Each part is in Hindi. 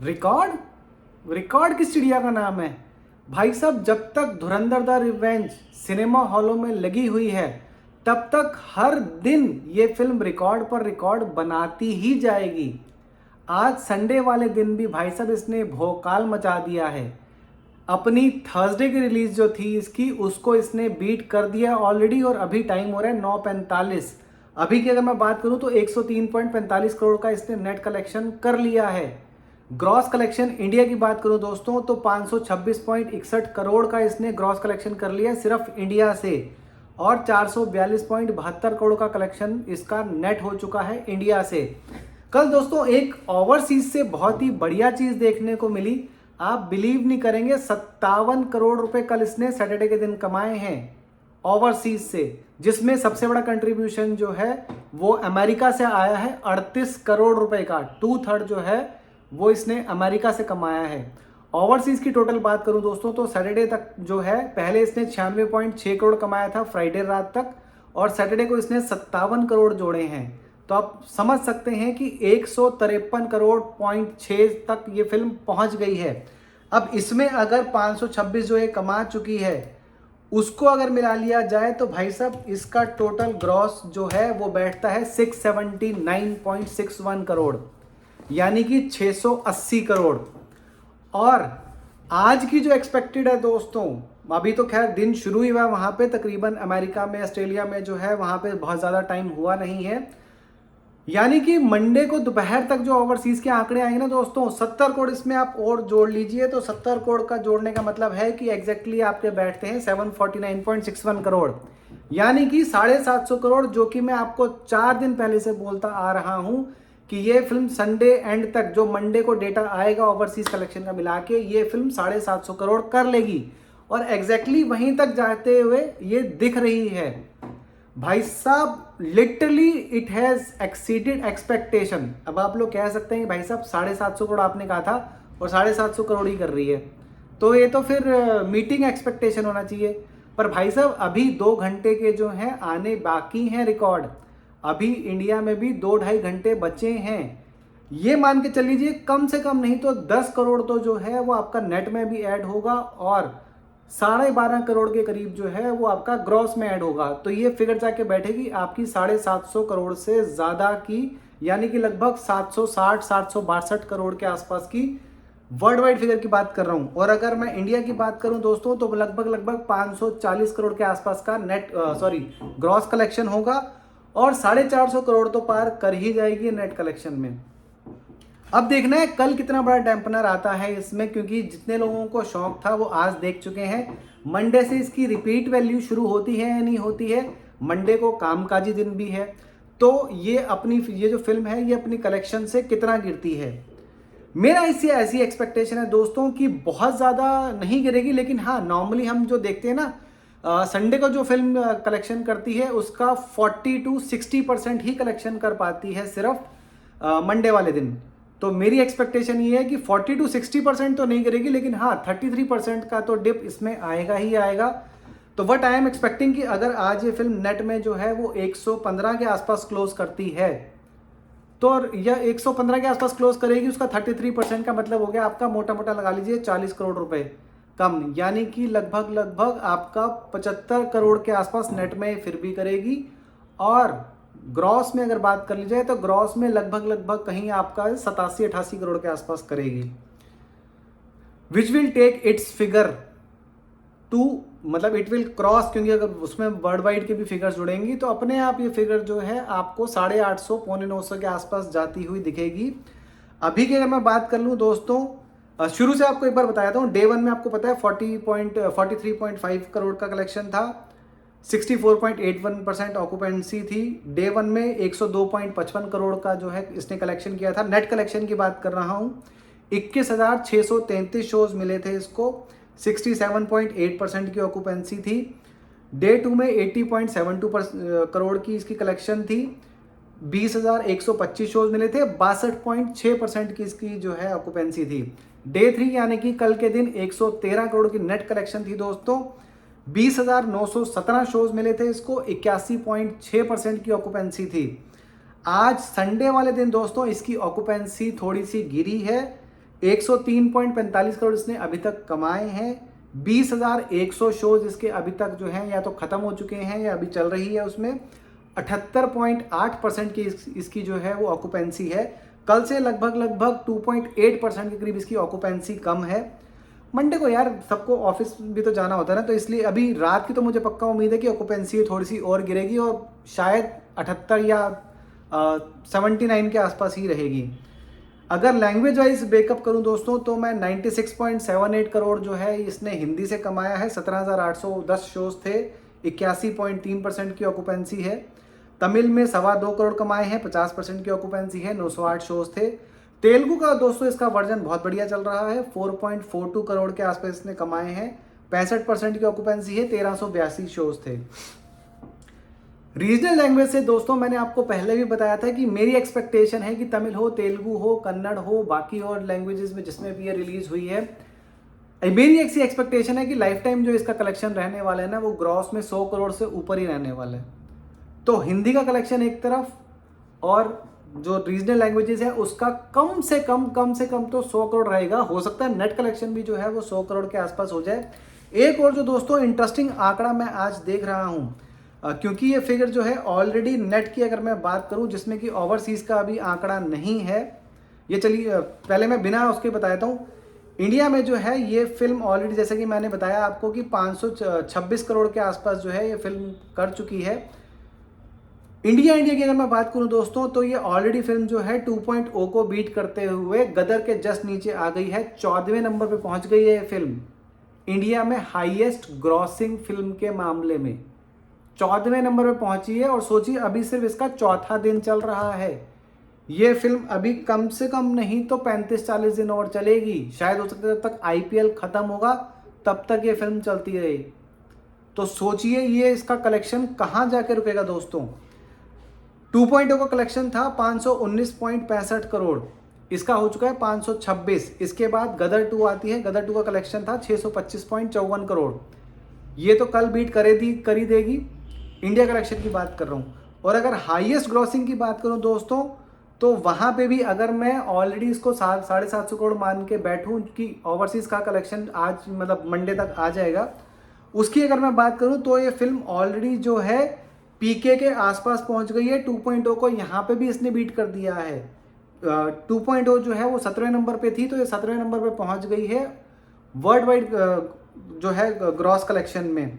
रिकॉर्ड रिकॉर्ड किस चिड़िया का नाम है भाई साहब? जब तक धुरंधर द रिवेंज सिनेमा हॉलों में लगी हुई है तब तक हर दिन ये फिल्म रिकॉर्ड पर रिकॉर्ड बनाती ही जाएगी। आज संडे वाले दिन भी भाई साहब इसने भौकाल मचा दिया है। अपनी थर्सडे की रिलीज जो थी इसकी, उसको इसने बीट कर दिया ऑलरेडी, और अभी टाइम हो रहा है 9:45। अभी की अगर मैं बात करूं तो 103.45 करोड़ का इसने नेट कलेक्शन कर लिया है। ग्रॉस कलेक्शन इंडिया की बात करूं दोस्तों तो 526.61 करोड़ का इसने ग्रॉस कलेक्शन कर लिया सिर्फ इंडिया से, और 442.72 करोड़ का कलेक्शन इसका नेट हो चुका है इंडिया से। कल दोस्तों एक ओवरसीज से बहुत ही बढ़िया चीज देखने को मिली। आप बिलीव नहीं करेंगे, 57 करोड़ रुपए कल इसने सैटरडे के दिन कमाए हैं ओवरसीज से, जिसमें सबसे बड़ा कंट्रीब्यूशन जो है वो अमेरिका से आया है 38 करोड़ रुपए का। 2/3 जो है वो इसने अमेरिका से कमाया है। ओवरसीज की टोटल बात करूं दोस्तों तो सैटरडे तक जो है, पहले इसने 96.6 करोड़ कमाया था फ्राइडे रात तक, और सैटरडे को इसने 57 करोड़ जोड़े हैं। तो आप समझ सकते हैं कि 153 करोड़ पॉइंट 6 तक ये फिल्म पहुंच गई है। अब इसमें अगर 526 जो ये कमा चुकी है उसको अगर मिला लिया जाए तो भाई साहब इसका टोटल ग्रॉस जो है वो बैठता है 679.61 करोड़, यानी कि 680 करोड़। और आज की जो एक्सपेक्टेड है दोस्तों, अभी तो खैर दिन शुरू ही हुआ वहां पे, तकरीबन अमेरिका में ऑस्ट्रेलिया में जो है वहां पे बहुत ज़्यादा टाइम हुआ नहीं है, यानी कि मंडे को दोपहर तक जो ओवरसीज के आंकड़े आएंगे ना दोस्तों, 70 करोड़ इसमें आप और जोड़ लीजिए तो 70 करोड़ का जोड़ने का मतलब है कि एग्जैक्टली आपके बैठते हैं 749.61 करोड़, यानी कि 750 करोड़, जो कि मैं आपको 4 दिन पहले से बोलता आ रहा हूं कि ये फिल्म संडे एंड तक, जो मंडे को डेटा आएगा ओवरसीज कलेक्शन का मिला के, ये फिल्म 750 करोड़ कर लेगी, और एग्जैक्टली वहीं तक जाते हुए ये दिख रही है भाई साहब। Literally it has exceeded expectation. अब आप लोग कह सकते हैं भाई साहब 750 करोड़ आपने कहा था और 750 करोड़ ही कर रही है, तो ये तो फिर मीटिंग एक्सपेक्टेशन होना चाहिए। पर भाई साहब अभी 2 घंटे के जो हैं आने बाकी हैं रिकॉर्ड, अभी इंडिया में भी 2-2.5 घंटे बचे हैं। ये मान के चल लीजिए कम से कम नहीं तो 10 करोड़ तो जो है वो आपका नेट में भी ऐड होगा, और 12.5 करोड़ के करीब जो है वो आपका ग्रॉस में ऐड होगा। तो ये फिगर जाके बैठेगी आपकी 750 करोड़ से ज्यादा की, यानी कि लगभग 760-762 करोड़ के आसपास की वर्ल्ड वाइड फिगर की बात कर रहा हूं। और अगर मैं इंडिया की बात करूं दोस्तों तो लगभग 540 करोड़ के आसपास का नेट ग्रॉस कलेक्शन होगा, और 450 करोड़ तो पार कर ही जाएगी नेट कलेक्शन में। अब देखना है कल कितना बड़ा डैम्पनर आता है इसमें, क्योंकि जितने लोगों को शौक था वो आज देख चुके हैं। मंडे से इसकी रिपीट वैल्यू शुरू होती है या नहीं होती है, मंडे को कामकाजी दिन भी है, तो ये जो फिल्म है ये अपनी कलेक्शन से कितना गिरती है। मेरा इससे ऐसी एक्सपेक्टेशन है दोस्तों कि बहुत ज़्यादा नहीं गिरेगी, लेकिन हाँ नॉर्मली हम जो देखते हैं ना, संडे को जो फिल्म कलेक्शन करती है उसका 40-60% ही कलेक्शन कर पाती है सिर्फ मंडे वाले दिन। तो मेरी एक्सपेक्टेशन ये है कि 40-60% तो नहीं गिरेगी, लेकिन हाँ 33% का तो डिप इसमें आएगा ही आएगा। तो व्हाट आई एम एक्सपेक्टिंग कि अगर आज ये फिल्म नेट में जो है वो 115 के आसपास क्लोज करती है, तो यह 115 के आसपास क्लोज करेगी, उसका 33% का मतलब हो गया आपका मोटा मोटा लगा लीजिए 40 करोड़ रुपए कम, यानी कि लगभग आपका 75 करोड़ के आसपास नेट में फिर भी करेगी। और ग्रॉस में अगर बात कर ली जाए तो ग्रॉस में लगभग कहीं आपका 87-88 करोड़ के आसपास करेगी, which will take its figure to, मतलब इट विल क्रॉस, क्योंकि अगर उसमें वर्ल्ड वाइड के भी फिगर्स जुड़ेंगी तो अपने आप ये फिगर जो है आपको 850-900 के आसपास जाती हुई दिखेगी। अभी की अगर मैं बात कर लूँ दोस्तों, शुरू से आपको एक बार बताया था, डे 1 में आपको पता है 43.5 करोड़ का कलेक्शन था, 64.81% ऑक्यूपेंसी थी। डे 1 में 102.55 करोड़ का जो है इसने कलेक्शन किया था। नेट कलेक्शन की बात कर रहा हूँ, 21,633 शोज मिले थे इसको, 67.8% की ऑक्यूपेंसी थी। डे 2 में 80.72 करोड़ की इसकी कलेक्शन थी, 20,125 शोज मिले थे, 62.6% की इसकी जो है ऑक्यूपेंसी थी। डे 3 यानी कि कल के दिन 113 करोड़ की नेट कलेक्शन थी दोस्तों, 20,917 शोज मिले थे इसको, 81.6% की ऑक्यूपेंसी थी। आज संडे वाले दिन दोस्तों इसकी ऑक्यूपेंसी थोड़ी सी गिरी है, 103.45 करोड़ इसने अभी तक कमाए हैं। 20,100 शोज इसके अभी तक जो हैं या तो खत्म हो चुके हैं या अभी चल रही है। उसमें 78.8% की इसकी जो है वो ऑक्यूपेंसी है। कल से लगभग 2.8% के करीब इसकी ऑक्यूपेंसी कम है। मंडे को यार सबको ऑफिस भी तो जाना होता है ना, तो इसलिए अभी रात की तो मुझे पक्का उम्मीद है कि ऑक्यूपेंसी थोड़ी सी और गिरेगी और शायद 78 या 79 के आसपास ही रहेगी। अगर लैंग्वेज वाइज ब्रेकअप करूं दोस्तों तो मैं 96.78 करोड़ जो है इसने हिंदी से कमाया है। 17,810 शोज थे, 81.3% की ऑक्यूपेंसी है। तमिल में 2.25 करोड़ कमाए हैं, 50% की ऑक्यूपेंसी है, 908 शोज थे। तेलुगु का दोस्तों इसका वर्जन बहुत बढ़िया चल रहा है, 4.42 करोड़ के आसपास इसने कमाए हैं, 65% की ऑक्यूपेंसी है, 1382 शोज थे। रीजनल लैंग्वेज से दोस्तों मैंने आपको पहले भी बताया था कि मेरी एक्सपेक्टेशन है कि तमिल हो, तेलुगु हो, कन्नड़ हो, बाकी और लैंग्वेजेस में जिसमें भी ये रिलीज हुई है, मेरी एक सी एक्सपेक्टेशन है कि लाइफ टाइम जो इसका कलेक्शन रहने वाला है ना वो ग्रॉस में 100 करोड़ से ऊपर ही रहने वाला है। तो हिंदी का कलेक्शन एक तरफ और जो रीजनल लैंग्वेजेस है उसका कम से कम तो 100 करोड़ रहेगा। हो सकता है नेट कलेक्शन भी जो है वो 100 करोड़ के आसपास हो जाए। एक और जो दोस्तों इंटरेस्टिंग आंकड़ा मैं आज देख रहा हूँ, क्योंकि ये फिगर जो है ऑलरेडी नेट की अगर मैं बात करूं जिसमें कि ओवरसीज का अभी आंकड़ा नहीं है, ये चलिए पहले मैं बिना उसके बता देता हूँ। इंडिया में जो है ये फिल्म ऑलरेडी जैसे कि मैंने बताया आपको कि 526 करोड़ के आसपास जो है ये फिल्म कर चुकी है। इंडिया की अगर मैं बात करूं दोस्तों तो ये ऑलरेडी फिल्म जो है 2.0 को बीट करते हुए गदर के जस्ट नीचे आ गई है, 14वें नंबर पे पहुंच गई है ये फिल्म इंडिया में हाईएस्ट ग्रॉसिंग फिल्म के मामले में 14वें नंबर पे पहुंची है। और सोचिए अभी सिर्फ इसका चौथा दिन चल रहा है। ये फिल्म अभी कम से कम नहीं तो 35-40 दिन और चलेगी, शायद हो सकता है जब तक आईपीएल खत्म होगा तब तक ये फिल्म चलती रहे। तो सोचिए ये इसका कलेक्शन कहां जाके रुकेगा दोस्तों। 2.0 का कलेक्शन था 519.65 करोड़, इसका हो चुका है 526। इसके बाद गदर 2 आती है, गदर 2 का कलेक्शन था 625.54 करोड़, ये तो कल बीट करी देगी। इंडिया कलेक्शन की बात कर रहा हूँ। और अगर हाईएस्ट ग्रॉसिंग की बात करूँ दोस्तों तो वहाँ पे भी अगर मैं ऑलरेडी इसको 750 करोड़ मान के बैठूँ कि ओवरसीज का कलेक्शन आज मतलब मंडे तक आ जाएगा, उसकी अगर मैं बात करूँ तो ये फिल्म ऑलरेडी जो है पीके के आसपास पहुँच गई है। 2.0 को यहाँ पे भी इसने बीट कर दिया है। 2.0 जो है वो 17वें नंबर पे थी, तो ये 17वें नंबर पे पहुँच गई है वर्ल्ड वाइड जो है ग्रॉस कलेक्शन में।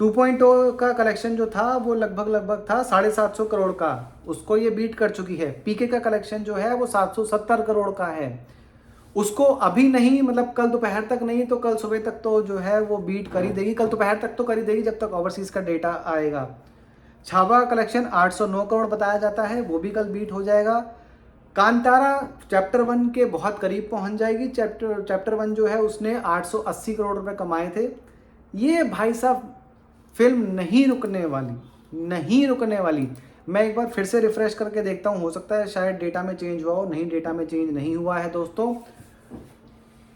2.0 का कलेक्शन जो था वो लगभग था 750 करोड़ का, उसको ये बीट कर चुकी है। पीके का कलेक्शन जो है वो 770 करोड़ का है, उसको अभी नहीं मतलब कल दोपहर तक नहीं तो कल सुबह तक तो जो है वो बीट कर ही देगी। कल दोपहर तक तो कर ही देगी जब तक ओवरसीज का डेटा आएगा। छावा कलेक्शन 809 करोड़ बताया जाता है, वो भी कल बीट हो जाएगा। कांतारा चैप्टर 1 के बहुत करीब पहुंच जाएगी। चैप्टर 1 जो है उसने 880 करोड़ रुपए कमाए थे। ये भाई साहब फिल्म नहीं रुकने वाली। मैं एक बार फिर से रिफ्रेश करके देखता हूँ, हो सकता है शायद डेटा में चेंज हुआ हो। नहीं, डेटा में चेंज नहीं हुआ है दोस्तों।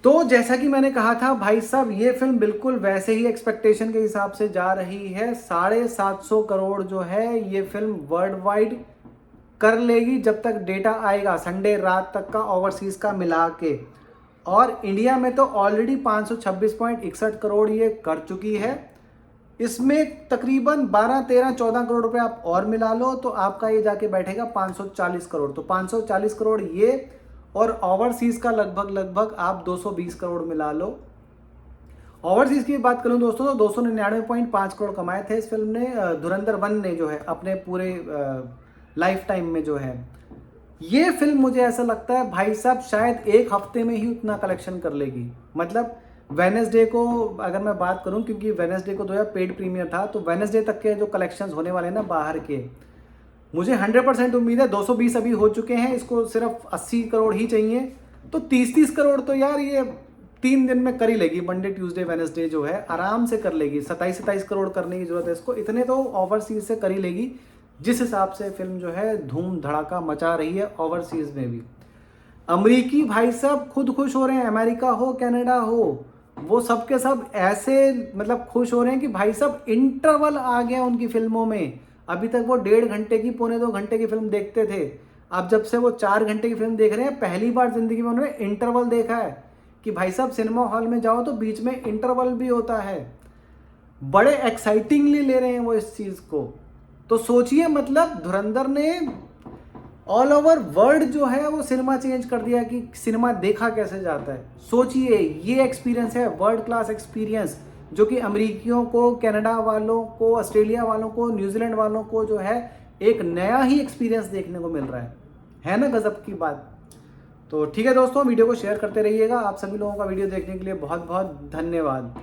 तो जैसा कि मैंने कहा था भाई साहब ये फिल्म बिल्कुल वैसे ही एक्सपेक्टेशन के हिसाब से जा रही है। 750 करोड़ जो है ये फिल्म वर्ल्ड वाइड कर लेगी जब तक डेटा आएगा, संडे रात तक का ओवरसीज का मिला के। और इंडिया में तो ऑलरेडी 526.61 करोड़ ये कर चुकी है। इसमें तकरीबन 12-13-14 करोड़ रुपए आप और मिला लो तो आपका ये जाके बैठेगा 540 करोड़। तो 540 करोड़ ये और ओवरसीज का लगभग आप 220 करोड़ मिला लो। ओवरसीज की बात करूं दोस्तों तो 299.5 करोड़ कमाए थे इस फिल्म ने, धुरंधर 1 ने जो है अपने पूरे लाइफ टाइम में जो है। ये फिल्म मुझे ऐसा लगता है भाई साहब शायद एक हफ्ते में ही उतना कलेक्शन कर लेगी। मतलब वेडनेसडे को अगर मैं बात करूं, क्योंकि वेडनेसडे को 2 पेड प्रीमियर था, तो वेडनेसडे तक के जो कलेक्शंस होने वाले हैं ना बाहर के, मुझे 100% उम्मीद है। 220 अभी हो चुके हैं, इसको सिर्फ 80 करोड़ ही चाहिए। तो 30-30 करोड़ तो यार ये 3 दिन में कर ही लेगी। मंडे ट्यूसडे वेडनेसडे जो है आराम से कर लेगी। 27-27 करोड़ करने की जरूरत है इसको, इतने तो ओवरसीज से कर ही लेगी। जिस हिसाब से फिल्म जो है धूम धड़ाका मचा रही है ओवरसीज में भी। अमरीकी भाई साहब खुद खुश हो रहे हैं, अमेरिका हो कनाडा हो, वो सब के सब ऐसे मतलब खुश हो रहे हैं कि भाई साहब इंटरवल आ गया उनकी फिल्मों में। अभी तक वो 1.5 घंटे की 1.25 घंटे की फिल्म देखते थे, अब जब से वो 4 घंटे की फिल्म देख रहे हैं, पहली बार जिंदगी में उन्होंने इंटरवल देखा है कि भाई साहब सिनेमा हॉल में जाओ तो बीच में इंटरवल भी होता है। बड़े एक्साइटिंगली ले रहे हैं वो इस चीज़ को। तो सोचिए, मतलब धुरंधर ने ऑल ओवर वर्ल्ड जो है वो सिनेमा चेंज कर दिया कि सिनेमा देखा कैसे जाता है। सोचिए, ये एक्सपीरियंस है वर्ल्ड क्लास एक्सपीरियंस, जो कि अमेरिकियों को, कनाडा वालों को, ऑस्ट्रेलिया वालों को, न्यूजीलैंड वालों को जो है एक नया ही एक्सपीरियंस देखने को मिल रहा है ना गजब की बात। तो ठीक है दोस्तों, वीडियो को शेयर करते रहिएगा। आप सभी लोगों का वीडियो देखने के लिए बहुत बहुत धन्यवाद।